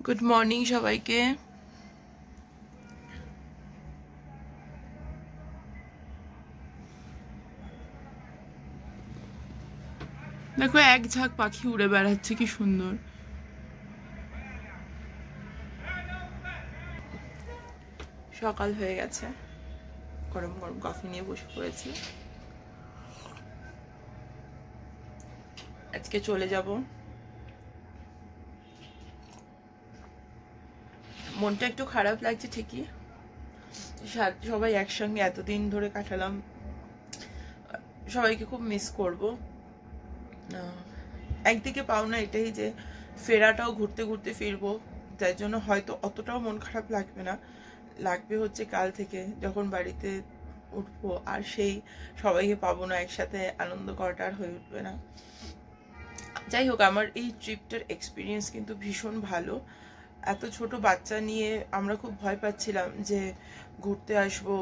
Good morning সবাইকে। দেখো এক ঝাঁক পাখি উড়ে বেড়াচ্ছে, কি সুন্দর। সকাল হয়ে গেছে, গরম গরম কফি নিয়ে বসে পড়েছি। আজকে চলে যাব। মনটা একটু খারাপ লাগছে ঠিকই, সবাই একসঙ্গে এতদিন ধরে কাটালাম, সবাইকে খুব মিস করব। একদিকে পাওনা এটাই যে ফেরাটাও ঘুরতে ঘুরতে ফিরবো, যার জন্য হয়তো অতটাও মন খারাপ লাগবে না। লাগবে হচ্ছে কাল থেকে যখন বাড়িতে উঠবো আর সেই সবাইকে পাবো না, একসাথে আনন্দ করাটা আর হয়ে উঠবে না। যাই হোক, আমার এই ট্রিপটার এক্সপিরিয়েন্স কিন্তু ভীষণ ভালো। এত ছোট বাচ্চা নিয়ে আমরা খুব ভয় পাচ্ছিলাম যে ঘুরতে আসবো,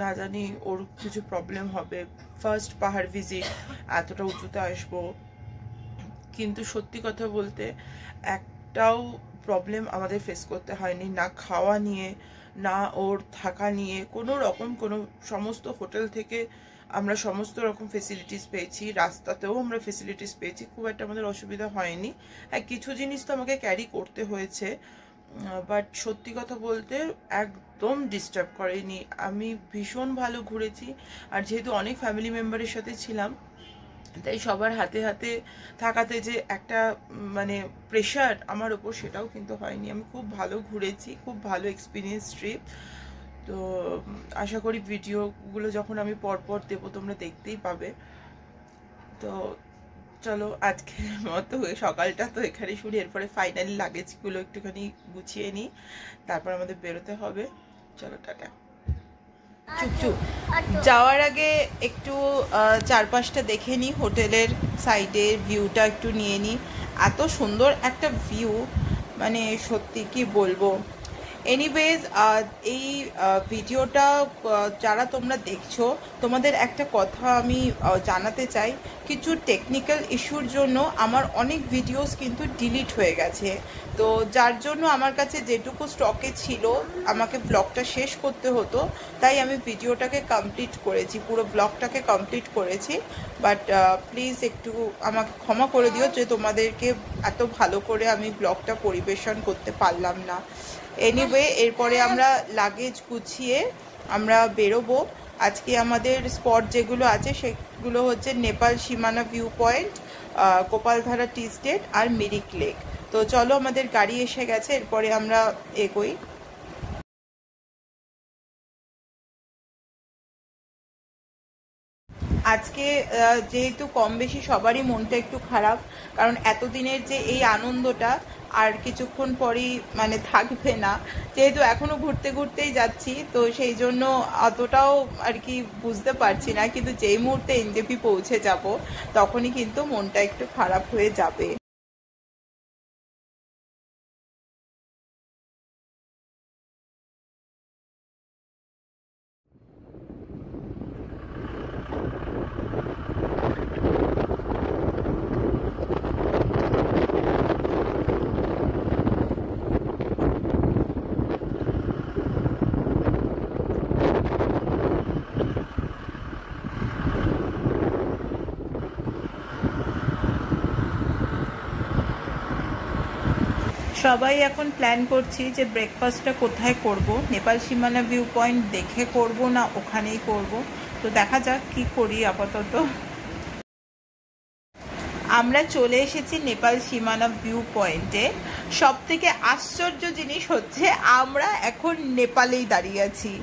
না জানি ওর কিছু প্রবলেম হবে, ফার্স্ট পাহাড় ভিজিট, এতটা উঁচুতে আসবো। কিন্তু সত্যি কথা বলতে একটাও প্রবলেম আমাদের ফেস করতে হয়নি, না খাওয়া নিয়ে না ওর থাকা নিয়ে কোনো রকম। সমস্ত হোটেল থেকে আমরা সমস্ত রকম ফেসিলিটিস পেয়েছি, রাস্তাতেও আমরা ফেসিলিটিস পেয়েছি, খুব একটা আমাদের অসুবিধা হয়নি। কিছু জিনিস তো আমাকে ক্যারি করতে হয়েছে, বাট সত্যি কথা বলতে একদম ডিস্টার্ব করেনি। আমি ভীষণ ভালো ঘুরেছি। আর যেহেতু অনেক ফ্যামিলি মেম্বারের সাথে ছিলাম, তাই সবার হাতে হাতে থাকাতে যে একটা মানে প্রেশার আমার ওপর, সেটাও কিন্তু হয়নি। আমি খুব ভালো ঘুরেছি, খুব ভালো এক্সপিরিয়েন্স ট্রিপ। তো আশা করি ভিডিওগুলো যখন আমি পরপর দেবো তোমরা দেখতেই পাবে। তো চলো আজকের মতো সকালটা তো এখানে শুরু, এরপরে ফাইনালি লাগেজগুলো একটুখানি গুছিয়ে নিই, তারপর আমাদের বেরোতে হবে। চলো টাটা। চুপচুপ যাওয়ার আগে একটু চারপাশটা দেখে নিই, হোটেলের সাইডের ভিউটা একটু নিয়ে নিই। এত সুন্দর একটা ভিউ, মানে সত্যি কি বলবো। এনিওয়েজ, এই ভিডিওটা যারা তোমরা দেখছো, তোমাদের একটা কথা আমি জানাতে চাই। কিছু টেকনিক্যাল ইস্যুর জন্য আমার অনেক ভিডিওস কিন্তু ডিলিট হয়ে গেছে। তো যার জন্য আমার কাছে যেটুকু স্টকে ছিল আমাকে ব্লগটা শেষ করতে হতো, তাই আমি ভিডিওটাকে কমপ্লিট করেছি, পুরো ব্লগটাকে কমপ্লিট করেছি। বাট প্লিজ একটু আমাকে ক্ষমা করে দিও যে তোমাদেরকে এত ভালো করে আমি ব্লগটা পরিবেশন করতে পারলাম না। এনিওয়ে, এরপরে আমরা লাগেজ গুছিয়ে আমরা বেরোবো। আজকে আমাদের স্পট যেগুলো আছে সেগুলো হচ্ছে নেপাল সীমানা ভিউ পয়েন্ট, গোপালধারা টি স্টেট আর মিরিক লেক। তো চলো, আমাদের গাড়ি এসে গেছে, এরপরে আমরা এগোই। আজকে যেহেতু কম বেশি সবারই মনটা একটু খারাপ, কারণ এতদিনের যে এই আনন্দটা আর কিছুক্ষণ পরই মানে থাকবে না। যেহেতু এখনো ঘুরতে ঘুরতেই যাচ্ছি, তো সেই জন্য অতটাও আর কি বুঝতে পারছি না, কিন্তু যেই মুহূর্তে এনজেপি পৌঁছে যাব তখনই কিন্তু মনটা একটু খারাপ হয়ে যাবে। সবাই এখন প্ল্যান করছি যে ব্রেকফাস্টটা কোথায় করব, নেপাল সীমানা ভিউ পয়েন্ট দেখে করব না ওখানেই করব। তো দেখা যাক কি করি। আপাতত আমরা চলে এসেছি নেপাল সীমানা ভিউ পয়েন্টে। সব থেকে আশ্চর্য জিনিস হচ্ছে আমরা এখন নেপালেই দাঁড়িয়ে আছি।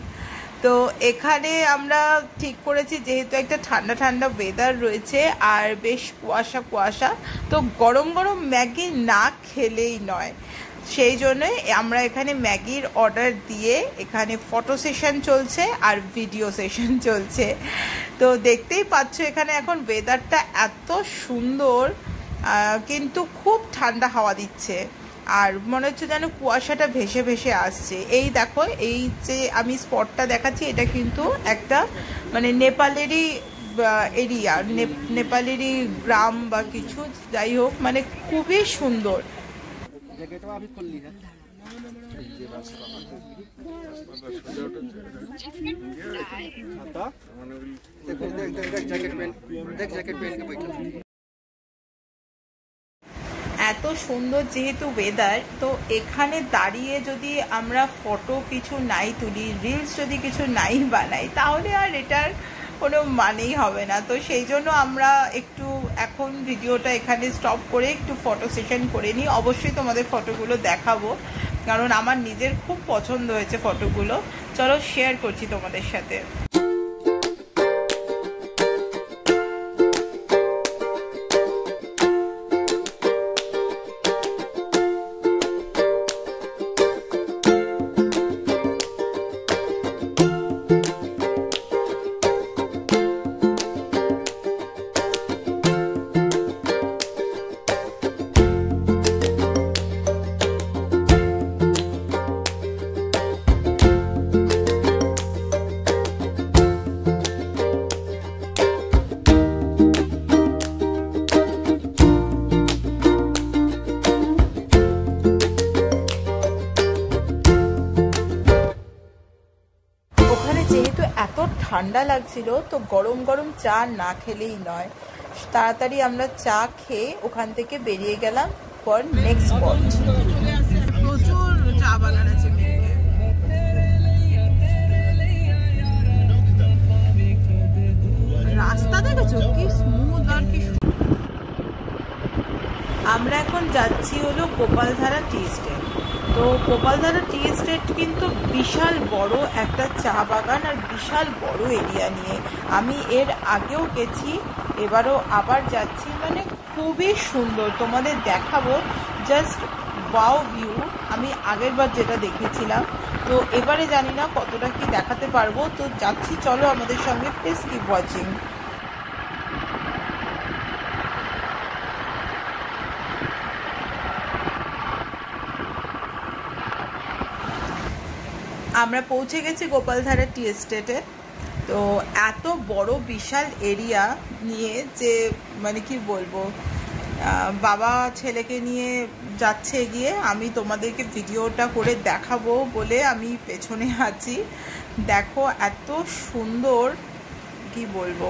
তো এখানে আমরা ঠিক করেছি, যেহেতু একটা ঠান্ডা ঠান্ডা ওয়েদার রয়েছে আর বেশ কুয়াশা কুয়াশা, তো গরম গরম ম্যাগি না খেলেই নয়। সেই জন্যই আমরা এখানে ম্যাগির অর্ডার দিয়ে এখানে ফটো সেশন চলছে আর ভিডিও সেশন চলছে। তো দেখতেই পাচ্ছ এখানে এখন ওয়েদারটা এত সুন্দর, কিন্তু খুব ঠান্ডা হাওয়া দিচ্ছে আর মনে হচ্ছে যেন কুয়াশাটা ভেসে ভেসে আসছে। এই দেখো, এই যে আমি স্পটটা দেখাচ্ছি এটা কিন্তু একটা মানে নেপালেরই এরিয়া, নেপালেরই গ্রাম বা কিছু, যাই হোক মানে খুবই সুন্দর। এত সুন্দর যেহেতু ওয়েদার, তো এখানে দাঁড়িয়ে যদি আমরা ফটো কিছু নাই তুলি, রিলস যদি কিছু নাই বানাই, তাহলে আর এটার কোনো মানেই হবে না। তো সেই জন্য আমরা একটু এখন ভিডিওটা এখানে স্টপ করে একটু ফটো সেশন করে নিই। অবশ্যই তোমাদের ফটোগুলো দেখাবো, কারণ আমার নিজের খুব পছন্দ হয়েছে ফটোগুলো। চলো শেয়ার করছি তোমাদের সাথে। যেহেতু এত ঠান্ডা লাগছিল, তো গরম গরম চা না খেলেই নয়। তাড়াতাড়ি আমরা চা খেয়ে ওখান থেকে বেরিয়ে গেলাম ফর নেক্সট স্পট। প্রচুর চা বাগান আছে। রাস্তা দেখেছো কি স্মুথ আর কি। আমরা এখন যাচ্ছি হলো গোপালধারা টি এস্টেট। তো গোপালধারা টি এস্টেট কিন্তু বিশাল বড় একটা চা বাগান আর বিশাল বড় এরিয়া নিয়ে। আমি এর আগেও গেছি, এবারও আবার যাচ্ছি। মানে খুবই সুন্দর, তোমাদের দেখাবো। Just wow view. আমি আগের বার যেটা দেখেছিলাম, তো এবারে জানি না কতটা কি দেখাতে পারবো। তো যাচ্ছি, চলো আমাদের সঙ্গে, প্লিজ কিপ ওয়াচিং। আমরা পৌঁছে গেছি গোপালধারা টি এস্টেটে। তো এত বড় বিশাল এরিয়া নিয়ে যে মানে কি বলবো, বাবা ছেলেকে নিয়ে যাচ্ছে এগিয়ে। আমি তোমাদেরকে ভিডিওটা করে দেখাবো বলে আমি পেছনে আছি। দেখো এত সুন্দর, কি বলবো।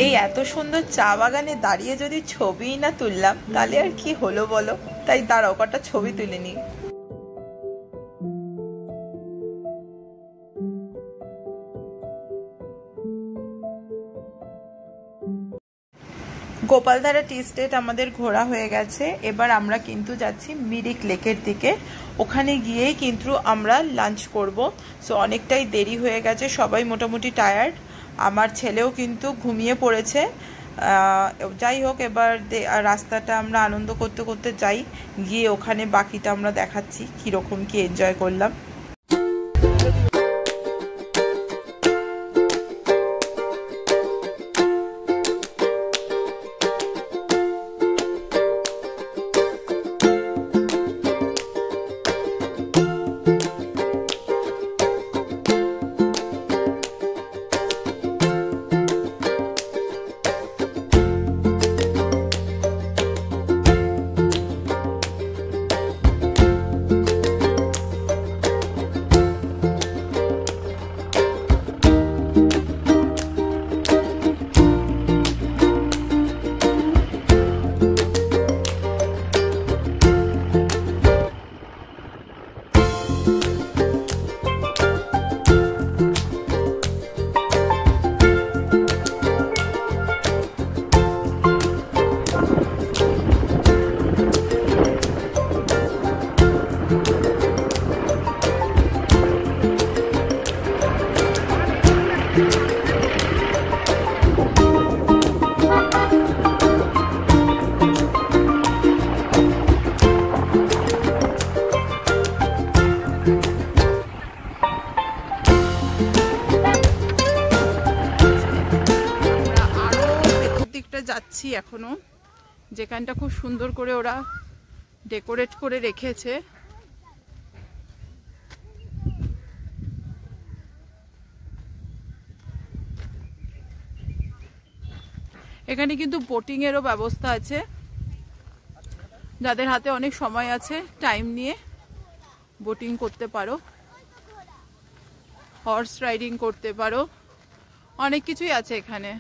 এই এত সুন্দর চা বাগানে দাঁড়িয়ে যদি ছবি না তুললাম, তাহলে আর কি হলো বলো। তাই দাঁড়াও, কটা ছবি তুলে নি। গোপালধারা টি এস্টেট আমাদের ঘোরা হয়ে গেছে। এবার আমরা কিন্তু যাচ্ছি মিরিক লেকের দিকে। ওখানে গিয়েই কিন্তু আমরা লাঞ্চ করব। সো অনেকটাই দেরি হয়ে গেছে, সবাই মোটামুটি টায়ার্ড। আমার ছেলেও কিন্তু ঘুমিয়ে পড়েছে। যাই হোক, এবার রাস্তাটা আমরা আনন্দ করতে করতে যাই, গিয়ে ওখানে বাকিটা আমরা দেখাচ্ছি কীরকম কি এনজয় করলাম। যাচ্ছি এখনো, যেখানটা খুব সুন্দর করে ওরা ডেকোরেট করে রেখেছে। এখানে কিন্তু বোটিং এরও ব্যবস্থা আছে, যাদের হাতে অনেক সময় আছে টাইম নিয়ে বোটিং করতে পারো, হর্স রাইডিং করতে পারো, অনেক কিছুই আছে এখানে।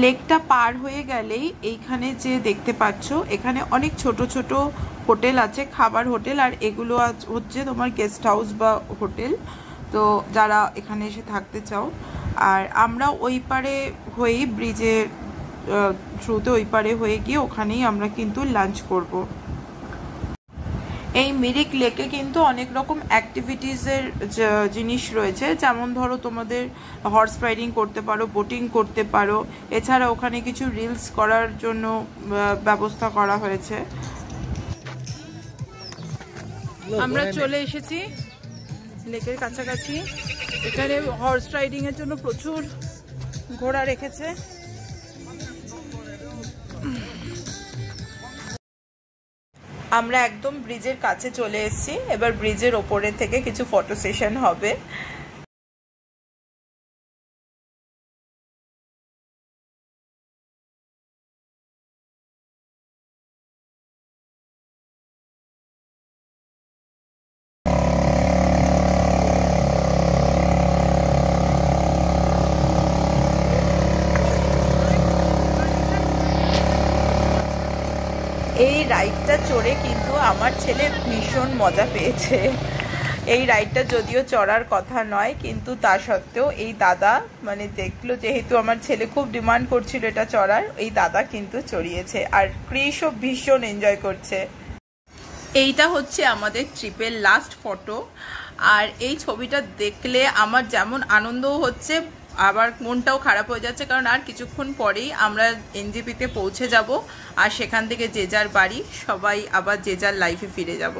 লেকটা পার হয়ে গেলেই এইখানে যে দেখতে পাচ্ছ, এখানে অনেক ছোট ছোট হোটেল আছে, খাবার হোটেল, আর এগুলো হচ্ছে তোমার গেস্ট হাউস বা হোটেল। তো যারা এখানে এসে থাকতে চাও, আর আমরা ওই পারে হয়েই ব্রিজের থ্রুতে ওই পারে হয়ে গিয়ে ওখানেই আমরা কিন্তু লাঞ্চ করব। এই মিরিক লেকে কিন্তু অনেক রকম অ্যাক্টিভিটিসের জিনিস রয়েছে, যেমন ধরো তোমাদের হর্স রাইডিং করতে পারো, বোটিং করতে পারো, এছাড়া ওখানে কিছু রিলস করার জন্য ব্যবস্থা করা হয়েছে। আমরা চলে এসেছি লেকের কাছাকাছি। এখানে হর্স রাইডিং এর জন্য প্রচুর ঘোড়া রেখেছে। আমরা একদম ব্রিজের কাছে চলে এসেছি, এবার ব্রিজের ওপরে থেকে কিছু ফটো সেশন হবে। এই রাইডটা চড়ে কিন্তু আমার ছেলে ভীষণ মজা পেয়েছে। এই রাইডটা যদিও চড়ার কথা নয়, কিন্তু তা সত্ত্বেও এই দাদা মানে দেখলো, যেহেতু আমার ছেলে খুব ডিমান্ড করছিল এটা চড়ার, এই দাদা কিন্তু চড়িয়েছে, আর ক্রিসও ভীষণ এনজয় করছে। এইটা হচ্ছে আমাদের ট্রিপের লাস্ট ফটো, আর এই ছবিটা দেখলে আমার যেমন আনন্দও হচ্ছে, আবার মনটাও খারাপ হয়ে যাচ্ছে, কারণ আর কিছুক্ষণ পরেই আমরা এনজেপিতে পৌঁছে যাব, আর সেখান থেকে যে যার বাড়ি, সবাই আবার যে যার লাইফে ফিরে যাব।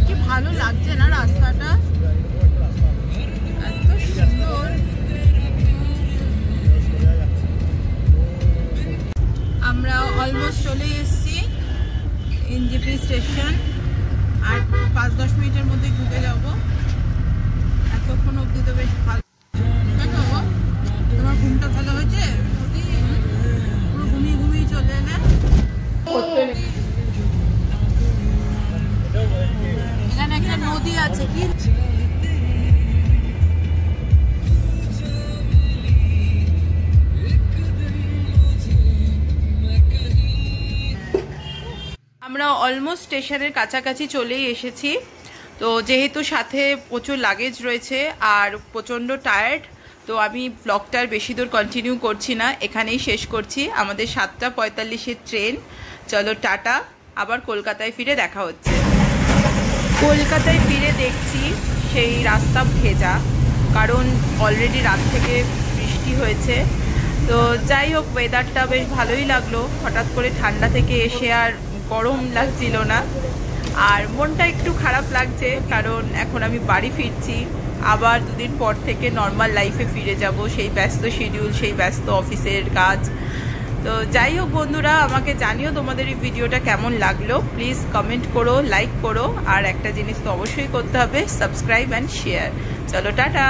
কি ভালো লাগছে না রাস্তাটা, এত সুন্দর। আমরা অলমোস্ট চলে এসেছি এনজেপি স্টেশন, আর 5-10 মিনিটের মধ্যে ঢুকে যাব। এতক্ষণ অবধি তো বেশ ভালো। তোমার ঘুমটা ভালো হয়েছে? পুরো ঘুমিয়ে ঘুমিয়ে চলে এলে। এখানে একটা নদী আছে, কি আমরা অলমোস্ট স্টেশনের কাছাকাছি চলেই এসেছি। তো যেহেতু সাথে প্রচুর লাগেজ রয়েছে আর প্রচণ্ড টায়ার্ড, তো আমি ব্লগটার বেশি দূর কন্টিনিউ করছি না, এখানেই শেষ করছি। আমাদের 7:45-এর ট্রেন। চলো টাটা, আবার কলকাতায় ফিরে দেখা হচ্ছে। কলকাতায় ফিরে দেখছি সেই রাস্তা ভেজা, কারণ অলরেডি রাত থেকে বৃষ্টি হয়েছে। তো যাই হোক, ওয়েদারটা বেশ ভালোই লাগলো, হঠাৎ করে ঠান্ডা থেকে এসে আর গরম লাগছিল না। আর মনটা একটু খারাপ লাগছে, কারণ এখন আমি বাড়ি ফিরছি, আবার দুদিন পর থেকে নর্মাল লাইফে ফিরে যাব, সেই ব্যস্ত শিডিউল, সেই ব্যস্ত অফিসের কাজ। তো যাই হোক বন্ধুরা, আমাকে জানিও তোমাদের এই ভিডিওটা কেমন লাগলো। প্লিজ কমেন্ট করো, লাইক করো, আর একটা জিনিস তো অবশ্যই করতে হবে, সাবস্ক্রাইব অ্যান্ড শেয়ার। চলো টাটা।